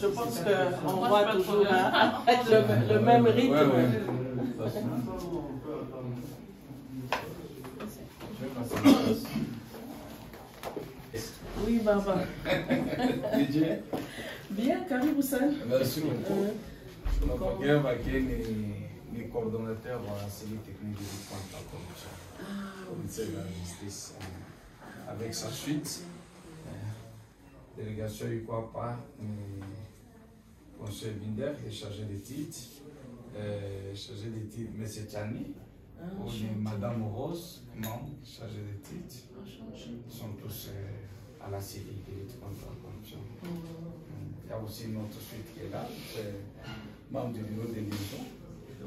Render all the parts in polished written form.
je pense qu'on va toujours être le même rythme. Oui, Baba. Bien, karibu sana. Merci beaucoup. Tunapokea wageni ni coordonnateur wa cellule technique de lutte contre la corruption. Ministère de la Justice. Avec sa suite, délégation Ikwapa, conseiller Binder, et chargé des titres, M. Tchani, Madame Rose, membre, chargé des titres. Ils sont tous à la cellule de lutte contre la corruption. Il y a aussi notre suite qui est là, c'est membre du bureau de liaison.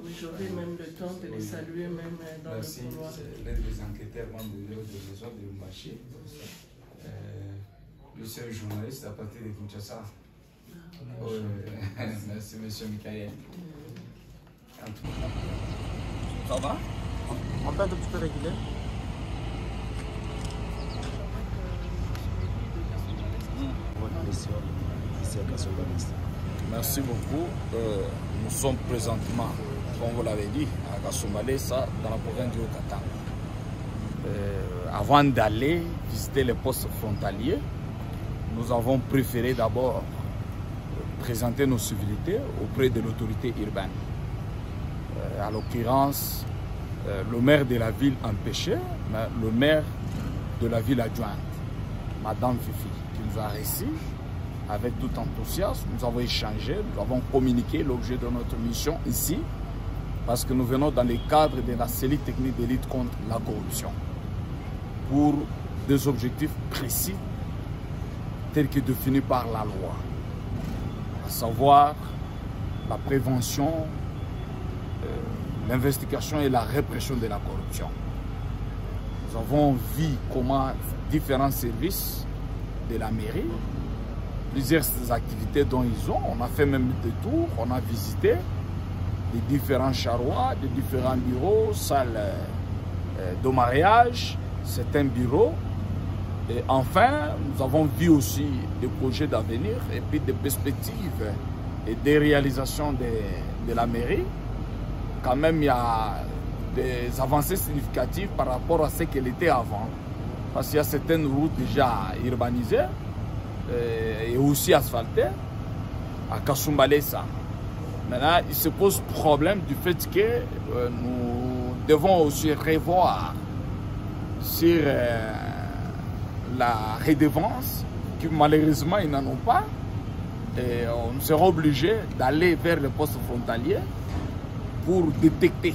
Oui, j'aurai même le temps de les saluer, même dans merci, le couloir. c'est l'un des enquêteurs membres du bureau de liaison de Lumbashi. Lui, c'est un journaliste à partir de Kinshasa. Merci, monsieur Michael. Ça va? On peut un petit peu régulier. Merci beaucoup. Nous sommes présentement, comme vous l'avez dit, à Kasumbalesa, dans la province du Haut-Katanga. Avant d'aller visiter les postes frontaliers, nous avons préféré d'abord présenter nos civilités auprès de l'autorité urbaine. À l'occurrence, le maire de la ville empêché, mais le maire de la ville adjointe, Madame Fifi, qui nous a reçus avec tout enthousiasme. Nous avons échangé, nous avons communiqué l'objet de notre mission ici, parce que nous venons dans le cadre de la cellule technique de lutte contre la corruption, pour des objectifs précis, tels que définis par la loi, à savoir la prévention, l'investigation et la répression de la corruption. Nous avons vu comment différents services de la mairie, plusieurs activités dont ils ont, on a fait même des tours, on a visité les différents charrois, les différents bureaux, salles de mariage, certains bureaux. Et enfin, nous avons vu aussi des projets d'avenir et puis des perspectives et des réalisations de la mairie. Quand même, il y a des avancées significatives par rapport à ce qu'elle était avant. Parce qu'il y a certaines routes déjà urbanisées et aussi asphaltées à Kasumbalesa. Maintenant, il se pose problème du fait que nous devons aussi revoir sur la redevance, que malheureusement ils n'en ont pas. Et on sera obligé d'aller vers les postes frontaliers pour détecter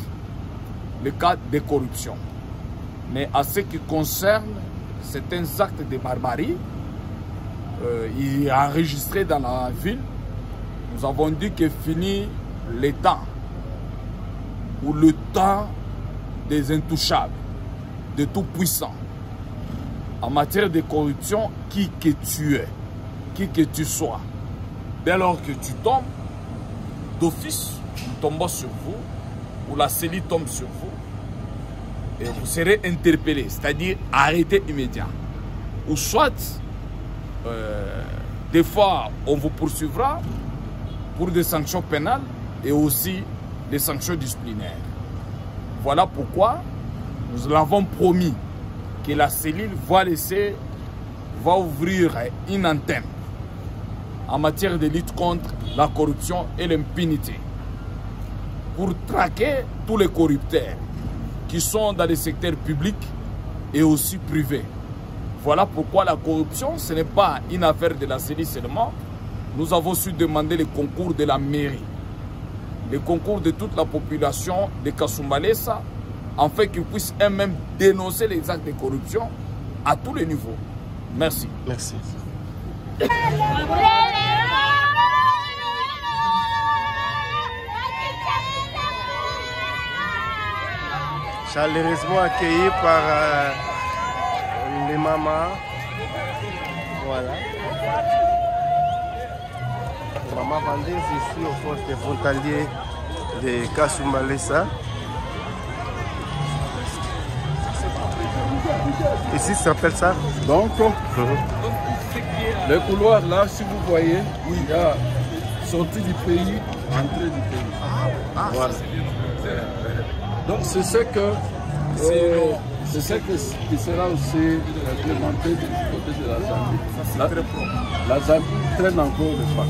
le cas de corruption. Mais à ce qui concerne certains actes de barbarie, il est enregistré dans la ville, nous avons dit que fini le temps, ou le temps des intouchables, de tout puissants. En matière de corruption, qui que tu es, qui que tu sois, dès lors que tu tombes, d'office, nous tombons sur vous, ou la cellule tombe sur vous, et vous serez interpellé, c'est-à-dire arrêté immédiat. Ou soit, des fois, on vous poursuivra pour des sanctions pénales et aussi des sanctions disciplinaires. Voilà pourquoi nous l'avons promis que la cellule va ouvrir une antenne en matière de lutte contre la corruption et l'impunité pour traquer tous les corrupteurs qui sont dans les secteurs publics et aussi privés. Voilà pourquoi la corruption, ce n'est pas une affaire de la cellule seulement. Nous avons su demander le concours de la mairie, le concours de toute la population de Kasumbalesa, afin qu'ils puissent eux-mêmes dénoncer les actes de corruption à tous les niveaux. Merci. Merci. Chaleureusement accueilli par les mamans. Voilà. Les mamans vendeuses ici au poste de frontalier de Kasumbalesa. Ici, ça s'appelle ça? Donc, le couloir là, si vous voyez, il y a sortie du pays, entrée du pays. Voilà. Donc c'est ce que qui sera aussi implémenté du côté de la Zambie. La Zambie traîne encore le pas.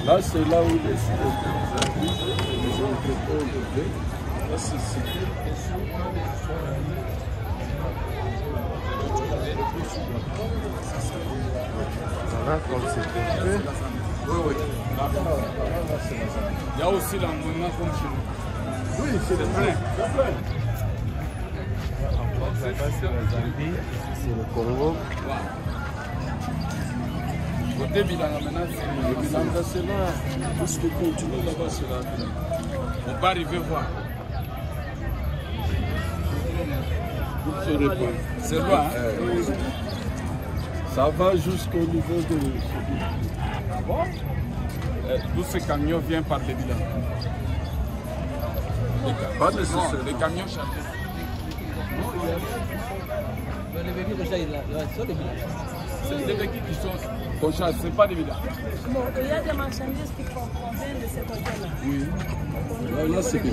Là, c'est là où les entrepôts de blé. Là, c'est situé. Voilà, comme c'est fait. Oui, oui. Il y a aussi l'engouement comme chez nous. Oui, c'est le plein. C'est le Congo. Côté Bilanga, maintenant, c'est là. Tout ce qui continue là-bas, c'est là. On va arriver voir. C'est loin. Ça va jusqu'au niveau de... Ah bon? Tous ces camions viennent par les Bilanga. Pas nécessairement. Les camions chargés. Les véhicules déjà, ils sont des villages. C'est des véhicules qui sont conscients, ce n'est pas des villages. Bon, il y a des marchandises qui proviennent de ce côté-là. Oui. Là, c'est bien.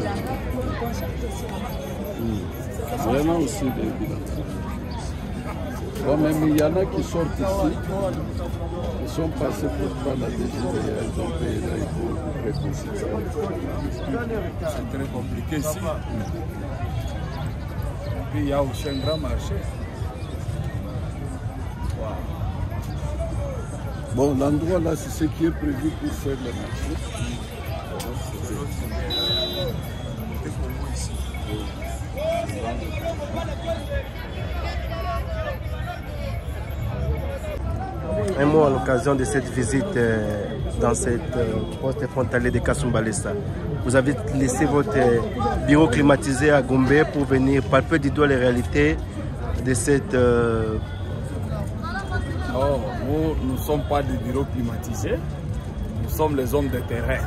Vraiment aussi des villages. Bon, même il y en a qui sortent ici, ils sont passés pour prendre la décision, ils ont payé là, il faut réconcilier. C'est très compliqué ici. Puis il y a aussi un grand marché. Wow. Bon, l'endroit là, c'est ce qui est prévu pour faire le marché. Un mot à l'occasion de cette visite dans cette poste frontalier de Kasumbalesa. Vous avez laissé votre bureau climatisé à Gombe pour venir palper du doigt les réalités de cette... Oh, nous ne sommes pas des bureaux climatisés, nous sommes les hommes de terrain.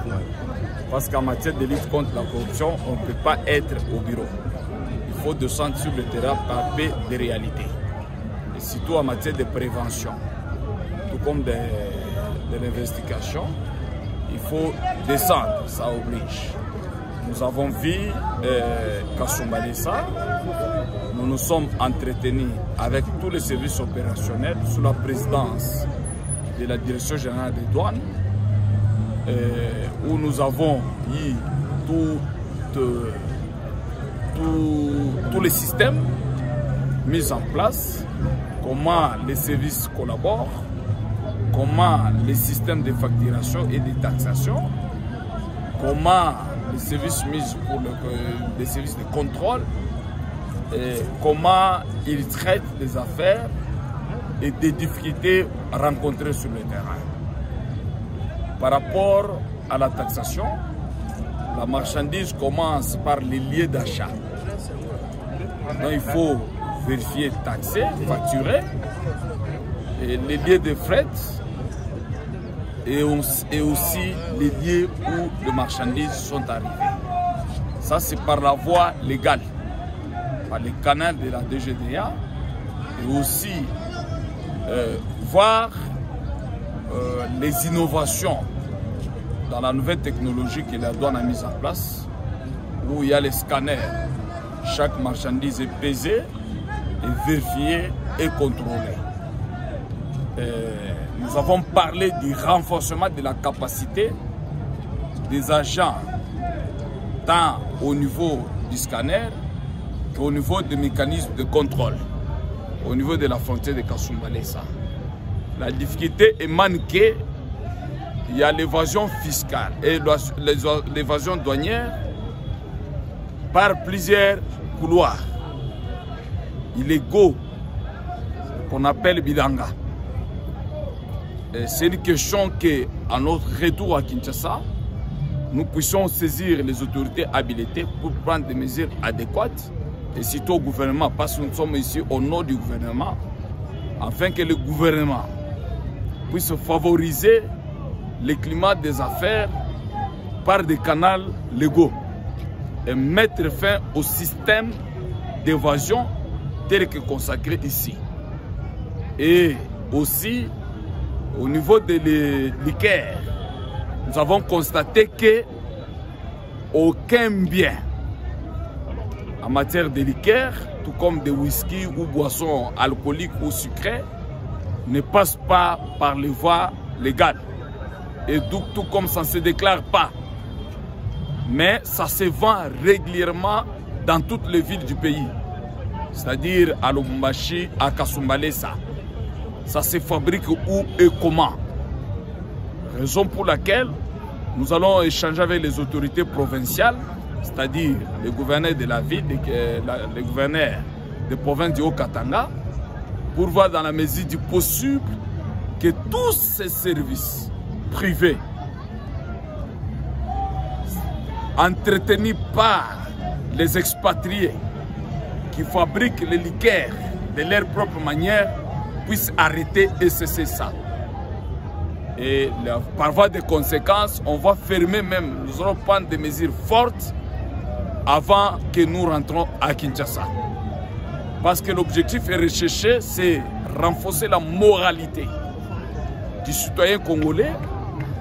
Parce qu'en matière de lutte contre la corruption, on ne peut pas être au bureau. Il faut descendre sur le terrain, palper des réalités. Et surtout en matière de prévention. Tout comme de l'investigation, il faut descendre, ça oblige. Nous avons vu Kasumbalesa, nous nous sommes entretenus avec tous les services opérationnels sous la présidence de la Direction générale des douanes, où nous avons eu tous les systèmes mis en place, comment les services collaborent, comment les systèmes de facturation et de taxation, comment les services mis pour les services de contrôle, et comment ils traitent les affaires et des difficultés rencontrées sur le terrain. Par rapport à la taxation, la marchandise commence par les lieux d'achat. Donc il faut vérifier, taxer, facturer, et les lieux de fret et aussi les lieux où les marchandises sont arrivées. Ça, c'est par la voie légale, par les canaux de la DGDA, et aussi voir les innovations dans la nouvelle technologie que la douane a mise en place, où il y a les scanners. Chaque marchandise est pesée, et vérifiée et contrôlée. Nous avons parlé du renforcement de la capacité des agents, tant au niveau du scanner qu'au niveau des mécanismes de contrôle, au niveau de la frontière de Kasumbalesa. La difficulté est manquée, il y a l'évasion fiscale et l'évasion douanière par plusieurs couloirs illégaux qu'on appelle Bilanga. C'est une question qu'à notre retour à Kinshasa, nous puissions saisir les autorités habilitées pour prendre des mesures adéquates, et surtout au gouvernement, parce que nous sommes ici au nom du gouvernement, afin que le gouvernement puisse favoriser le climat des affaires par des canaux légaux et mettre fin au système d'évasion tel que consacré ici. Et aussi, au niveau des liqueurs, nous avons constaté que aucun bien en matière de liqueurs, tout comme de whisky ou boissons alcooliques ou sucrées, ne passe pas par les voies légales. Et donc, tout comme ça ne se déclare pas. Mais ça se vend régulièrement dans toutes les villes du pays. C'est-à-dire à Lubumbashi, à Kasumbalesa. Ça se fabrique où et comment. Raison pour laquelle nous allons échanger avec les autorités provinciales, c'est-à-dire les gouverneurs de la ville, les gouverneurs des provinces du Haut-Katanga, pour voir dans la mesure du possible que tous ces services privés entretenus par les expatriés qui fabriquent les liqueurs de leur propre manière puissent arrêter et cesser ça. Et par voie de conséquences, on va fermer même, nous allons prendre des mesures fortes avant que nous rentrons à Kinshasa. Parce que l'objectif est recherché, c'est renforcer la moralité du citoyen congolais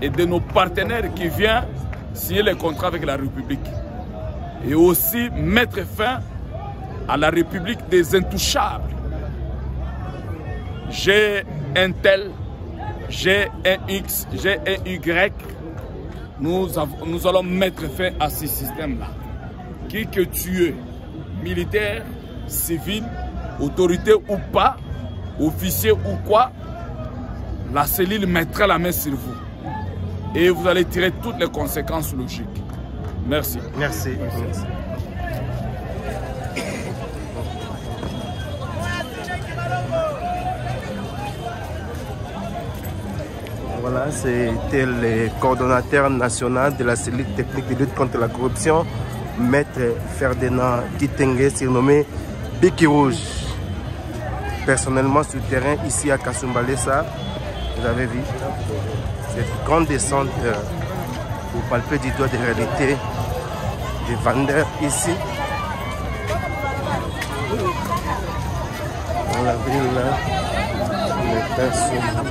et de nos partenaires qui viennent signer les contrats avec la République. Et aussi mettre fin à la République des intouchables. J'ai un tel, j'ai un X, j'ai un Y. Nous allons mettre fin à ce système-là. Qui que tu es, militaire, civil, autorité ou pas, officier ou quoi, la cellule mettra la main sur vous. Et vous allez tirer toutes les conséquences logiques. Merci. Merci. Merci. Voilà, c'était le coordonnateur national de la cellule technique de lutte contre la corruption, Maître Ferdinand Kitenge, surnommé Biki Rouge. Personnellement, sur le terrain, ici à Kasumbalesa, vous avez vu cette grande descente pour palper du doigt des réalités des vendeurs ici. Dans la ville, les personnes.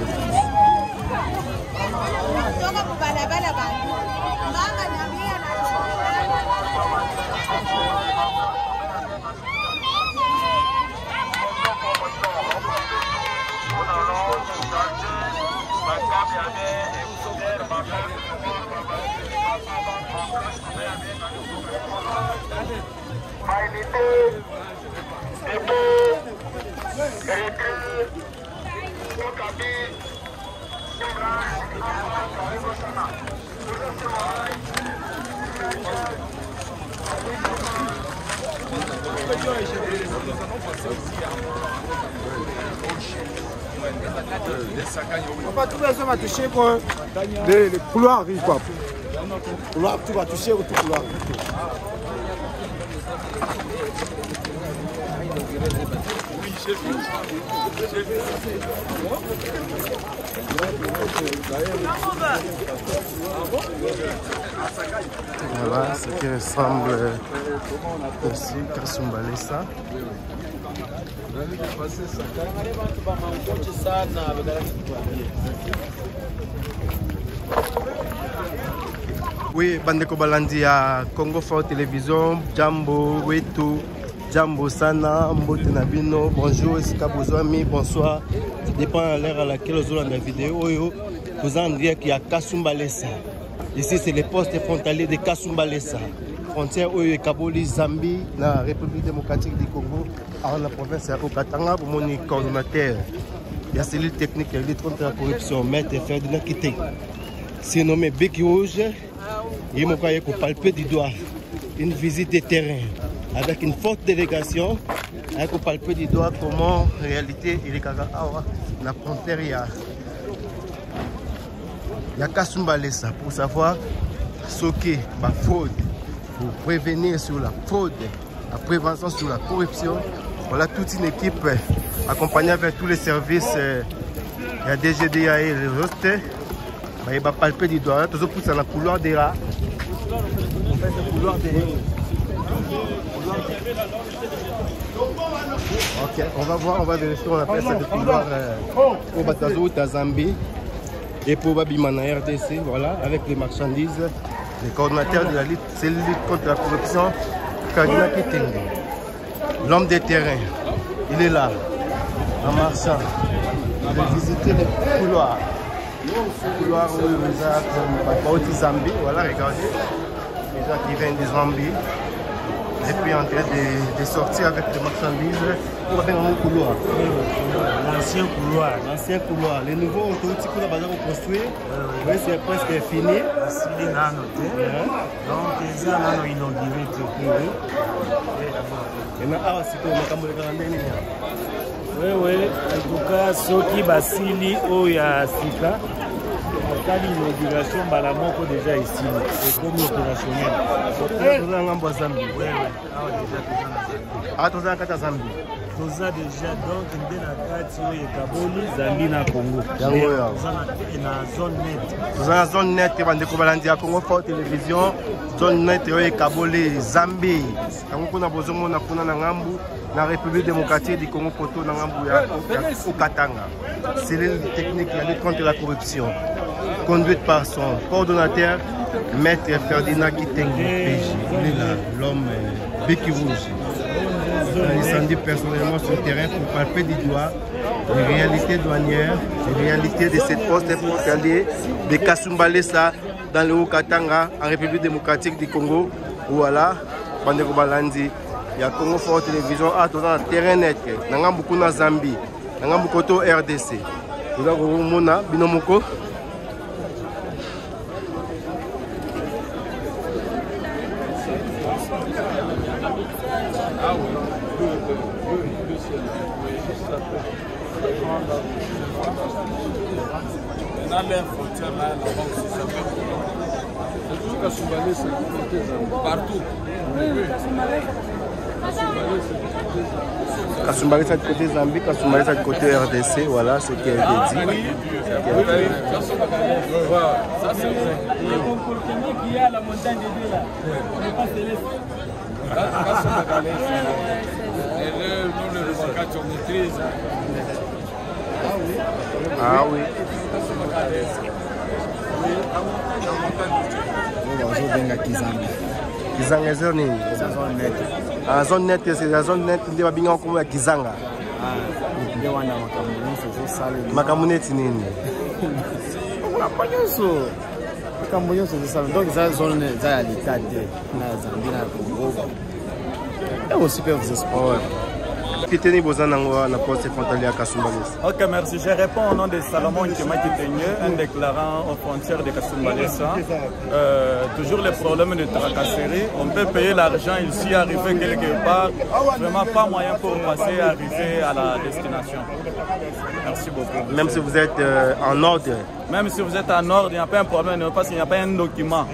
On va tout besoin de toucher quoi. Les couloirs arrivent quoi. Couloir, tu vas toucher au tout couloir. Voilà ce qui ressemble ici, Kasumbalesa. Oui, Bandeko Balandi à Congo Fort Télévision, Jambo, Wetu, Jambo Sana, Mbote Nabino, bonjour, Esika Bozwami, bonsoir. Ça dépend de l'heure à laquelle vous avez la vidéo. Vous en dire qu'il y a Kasumbalesa. Ici, c'est les postes frontaliers de Kasumbalesa. Frontière Oyo Kaboli, Zambie, la République démocratique du Congo, dans la province de Haut-Katanga, pour mon coordonnateur. Il y a cellule technique de lutte contre la corruption, Maître Ferdinand Kitenge. C'est nommé Biki Rouge. Il m'a palpé du doigt une visite de terrain avec une forte délégation. Il m'a palpé du doigt comment en réalité il est la frontière. Il y a Kasumbalesa pour savoir ce qui est la fraude, pour prévenir sur la fraude, la prévention sur la corruption. Voilà toute une équipe accompagnée avec tous les services. Il y a DGDA et les autres. Il va palper du doigt. Toujours poussé dans le couloir des rats. Ok, on va voir, on va vérifier, on appelle ça le couloir au Batazo, à Zambie. Et pour Babimana RDC, voilà, avec les marchandises, les coordonnateurs de la lutte, c'est la lutte contre la corruption, Kardina Kitenge. L'homme des terrains, il est là, en marchant. Il a visité les couloirs. Les couloirs où il a comme Zambie, voilà, regardez. Les gens qui viennent de Zambie. Et puis en train de sortir avec des marchandises pour faire un couloir. L'ancien couloir. L'ancien couloir. Les nouveaux autoroutes qu'on a construit, c'est presque fini. C'est noté. Donc, ils ont inauguré tout. Oui, en tout cas, ceux qui basili au Yasika, l'inauguration, balamoko déjà ici, c'est comme opérationnel. Ah, tu as Zambie. Tu as déjà donc une Kaboli, Zambie na Congo. Tu as zone net. Tu as zone net, tu as Congo Fort Télévision, zone net, tu as Kaboli, Zambie. Tu as besoin de la République démocratique du Congo Koto au Katanga. C'est la technique de lutte contre la corruption, conduite par son coordonnateur, Maître Ferdinand Kitenge PJ. Il est là, l'homme béquille rouge. Il s'en dit personnellement sur le terrain pour palper du doigt les réalités douanières, les réalités de cette poste frontalier de Kasumbalesa dans le Haut-Katanga, en République démocratique du Congo. Voilà, Bandeko Balandi. Il y a Congo Fort Télévision, dans le terrain net, dans la Zambie, dans le RDC. Vous avez Mona, Binomoko. Partout. Kasumbalesa du côté Zambie, Kasumbalesa du côté RDC, voilà ce qui a été dit. Ça c'est vrai. Il y a la montagne de Dieu là. On n'est pas céleste. Ah oui. Kizanga zone nini? Ah, zone net, c'est la zone net ndio babinga comme Kizanga. Ah, ndio wana makamuni sale. Makamuneti nini? Makamuni sale. Donc ça zone za l'état de na Zambie na Congo. Et aussi peuvent sport. Ok, merci. Je réponds au nom de Salomon Nkema Kitenge, un déclarant aux frontières de Kasumbalesa. Toujours les problèmes de tracasserie. On peut payer l'argent ici, arriver quelque part. Vraiment pas moyen pour passer et arriver à la destination. Merci beaucoup. Même si vous êtes en ordre? Même si vous êtes en ordre, il n'y a pas un problème, parce qu'il n'y a pas un document.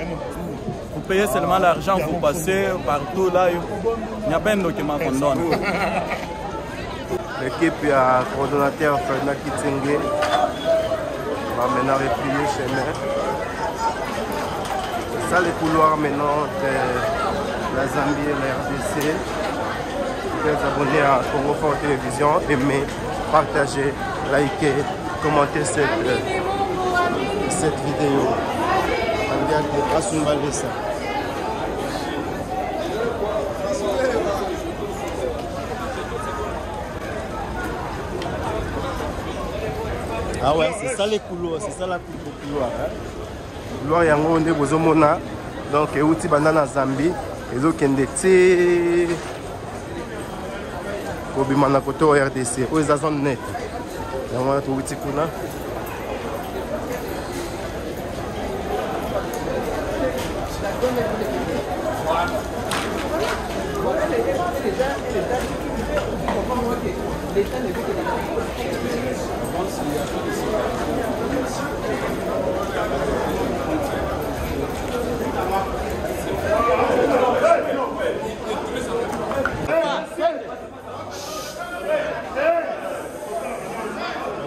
Vous payez seulement l'argent, vous passez partout là. Il n'y a pas un document qu'on donne. L'équipe a coordonnateur Ferdinand Kitenge va maintenant replier chez nous. C'est ça les couloirs maintenant de la Zambie et la RDC. Vous êtes abonnés à Congo Fort Télévision, aimez, partagez, likez, commentez cette vidéo. Regarde les Kasumbalesa. Ah ouais, c'est ça les couloirs, c'est ça la couloir. Le couloir yango nde bozomona. Donc euti bandana Zambie, ezokende ti kobima na koto RDC. O eza zone net. Yango to uti kuna.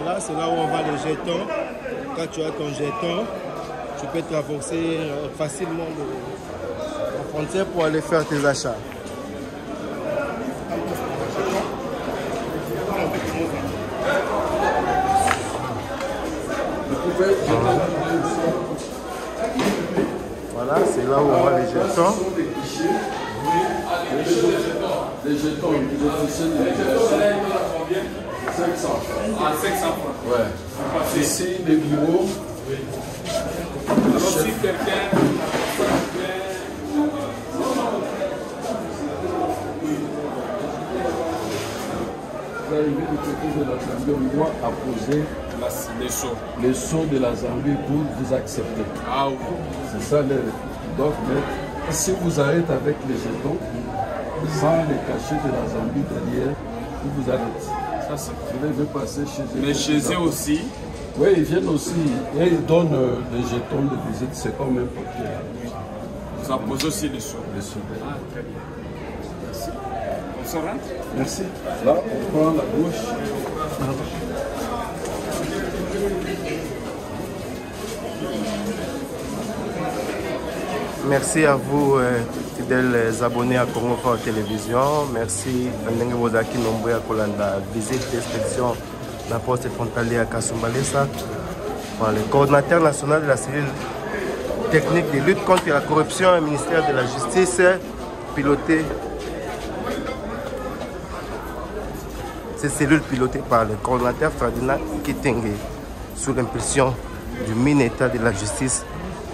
Là, c'est là où on va les jetons. Quand tu as ton jeton, tu peux traverser facilement la frontière pour aller faire tes achats. Vous pouvez Voilà, c'est là où on voit les jetons. Les jetons, les officiers de l'éducation. 500. Ah, 500 francs. Ouais. Ici, les bureaux. Alors si quelqu'un... Vous arrivez du côté de la Zambie, on doit apposer les sceaux de la Zambie pour vous accepter. Ah oui. C'est ça le doc. Mais si vous arrêtez avec les jetons, sans les cachets de la Zambie derrière, ils vous arrêtent. Ça c'est. Vous devez passer chez eux. Mais chez eux aussi. Oui, ils viennent aussi. Et ils donnent les jetons de visite, c'est pas même papier. Vous apposez aussi les sceaux. Les sceaux. Ah, très bien. Merci. On se rentre? Merci. Là, on prend la gauche. Merci à vous, fidèles abonnés à Congo Fort Télévision. Merci à Ndenge Bozaki nombreux à Kolanda, visite d'inspection de la poste frontalière à Kasumbalesa. Le coordinateur national de la cellule technique de lutte contre la corruption et ministère de la Justice, piloté. Cette cellule pilotée par le coordinateur Ferdinand Kitenge, sous l'impulsion du ministre de la Justice,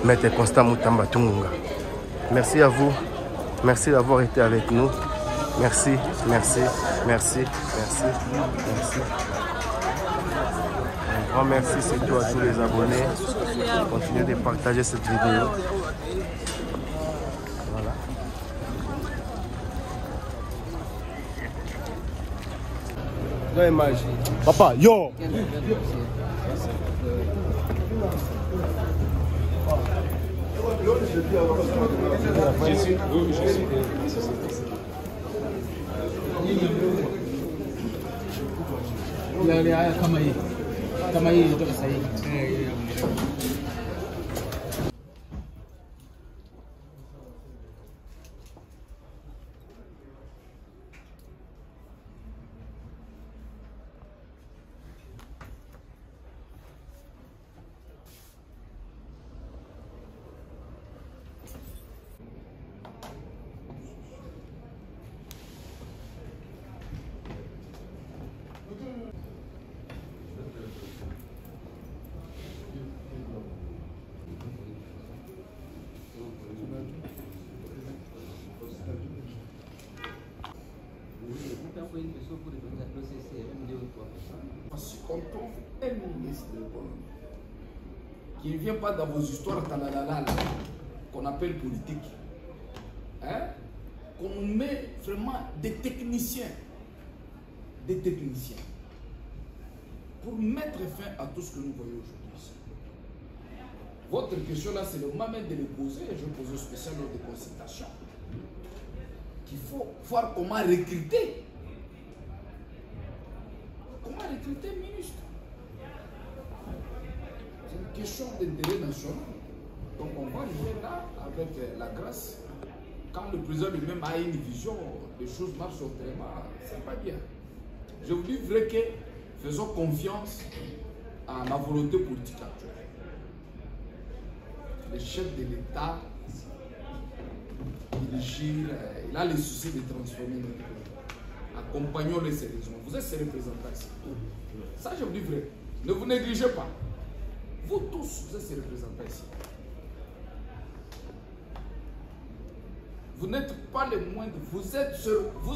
Maître Constant Mutamba Tungunga. Merci à vous. Merci d'avoir été avec nous. Merci, merci, merci, merci, merci. Un grand merci surtout à tous les abonnés. Continuez de partager cette vidéo. Voilà. Image. Papa, yo! Kama hii kutoka sahihi. Si on trouve un ministre de l'économie qui ne vient pas dans vos histoires qu'on appelle politique, hein, qu'on met vraiment des techniciens pour mettre fin à tout ce que nous voyons aujourd'hui ici. Votre question là, c'est le moment même de le poser, et je pose un spécial lors de consultation, qu'il faut voir comment recruter. Comment recruter un ministre? C'est une question d'intérêt national. Donc on va jouer là avec la grâce. Quand le président lui-même a une vision, les choses marchent autrement, c'est pas bien. Je vous dis vrai que faisons confiance à la volonté politique actuelle. Le chef de l'État, il a le souci de transformer notre pays. Accompagnons-les sérieusement. Vous êtes ses représentants ici. Ça, je vous dis vrai. Ne vous négligez pas. Vous tous, vous êtes ses représentants ici. Vous n'êtes pas les moindres. Vous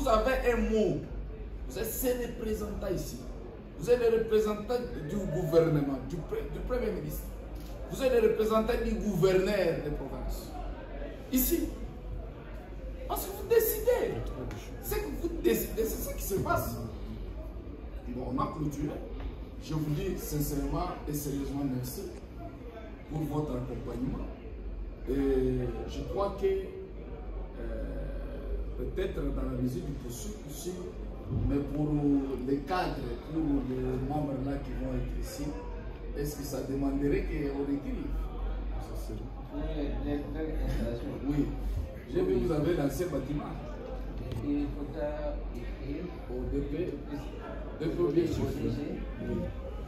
avez un mot. Vous êtes ses représentants ici. Vous êtes les représentants du gouvernement, du Premier ministre. Vous êtes les représentants du gouverneur des provinces. Ici. Parce que vous décidez. C'est que vous décidez, c'est ce qui se passe. Bon, on a clôturé. Je vous dis sincèrement et sérieusement merci pour votre accompagnement. Et je crois que peut-être dans la mesure du possible aussi, mais pour les cadres, pour les membres là qui vont être ici, est-ce que ça demanderait qu'on écrive? Oui. J'ai vu que vous avez l'ancien bâtiment. Il faudra écrire au DP, bien sûr.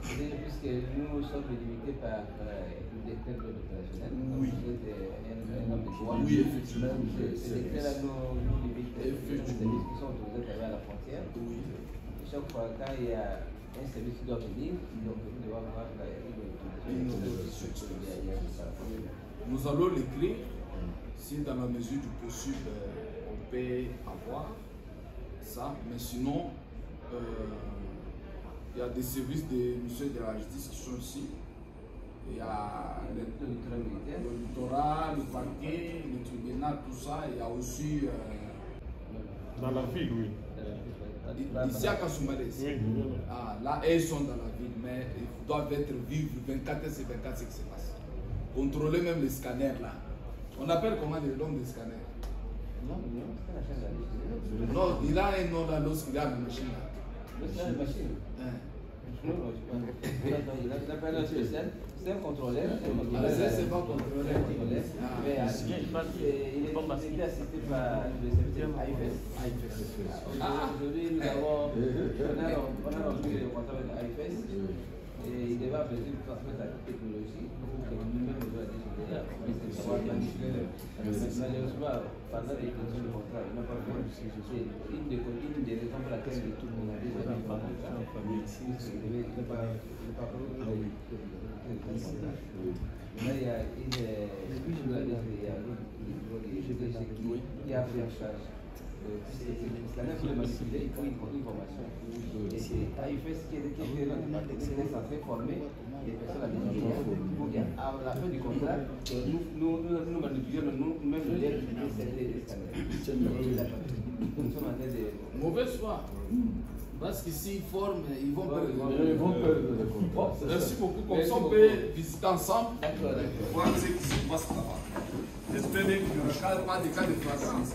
Puisque nous sommes limités par le décret de l'opérationnel. Oui. Un homme de droit. Oui, effectivement. Ce décret-là nous limite les services qui sont autorisés à la frontière. Oui. Chaque fois quand il y a un service qui doit venir, donc nous devons avoir Nous allons l'écrire si dans la mesure du possible on peut avoir ça, mais sinon il y a des services des ministères de la justice qui sont ici. Il y a le littoral, le parquet, le tribunal, tout ça. Il y a aussi dans la ville, oui. Ici à Kasumbalès. Oui. Ah, là, ils sont dans la ville, mais ils doivent être vivre 24 heures sur 24 ce qui se passe. Contrôler même les scanners là. On appelle comment le nom des scanners? Non, il a un nom là lorsqu'il a une machine là. C'est une machine. C'est un contrôleur. C'est pas contrôleur. Mais il est assisté par le service AIFES. Aujourd'hui, nous avons rempli le contrat avec AIFES et il devra transmettre la technologie pour que nous-mêmes nous ayons malheureusement, pendant les conditions de contrat, il n'a pas fait. C'est une des raisons pour laquelle tout le monde a dit qu'il n'a pas Là, il y a qui a pris en charge. C'est un peu manipuler, il faut une formation. Et c'est AIFES qui est censé former les personnes à l'intérieur pour qu'à la fin du contrat, nous manipulions nous-mêmes les scanners. Nous sommes en train de... Mauvaise foi. Parce qu'ici, ils forment, ils vont perdre. Merci beaucoup. Comme ça, on peut visiter ensemble. Voir ce qui se passe là-bas. J'espère qu'il n'y aura pas de cas de flagrance.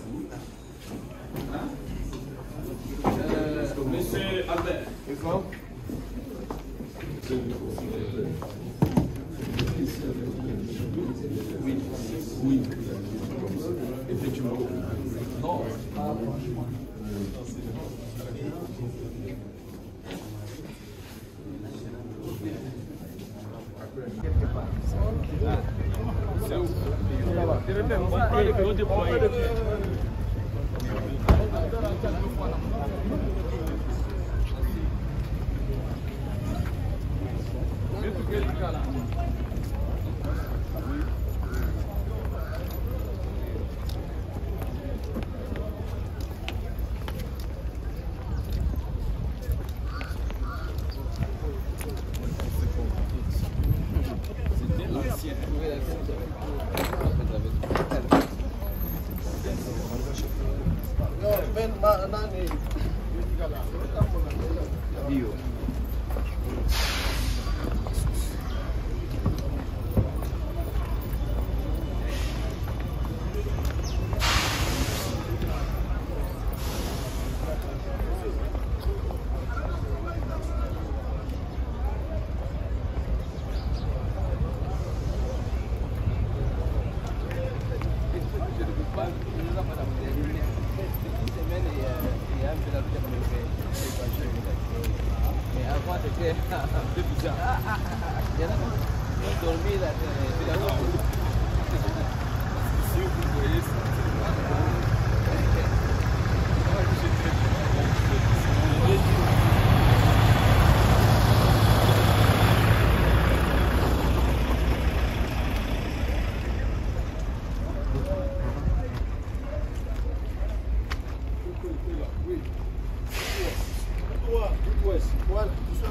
Monsieur Albert. Oui. Oui. Effectivement. Non, pas franchement. C'est où? Voilà, tout ça.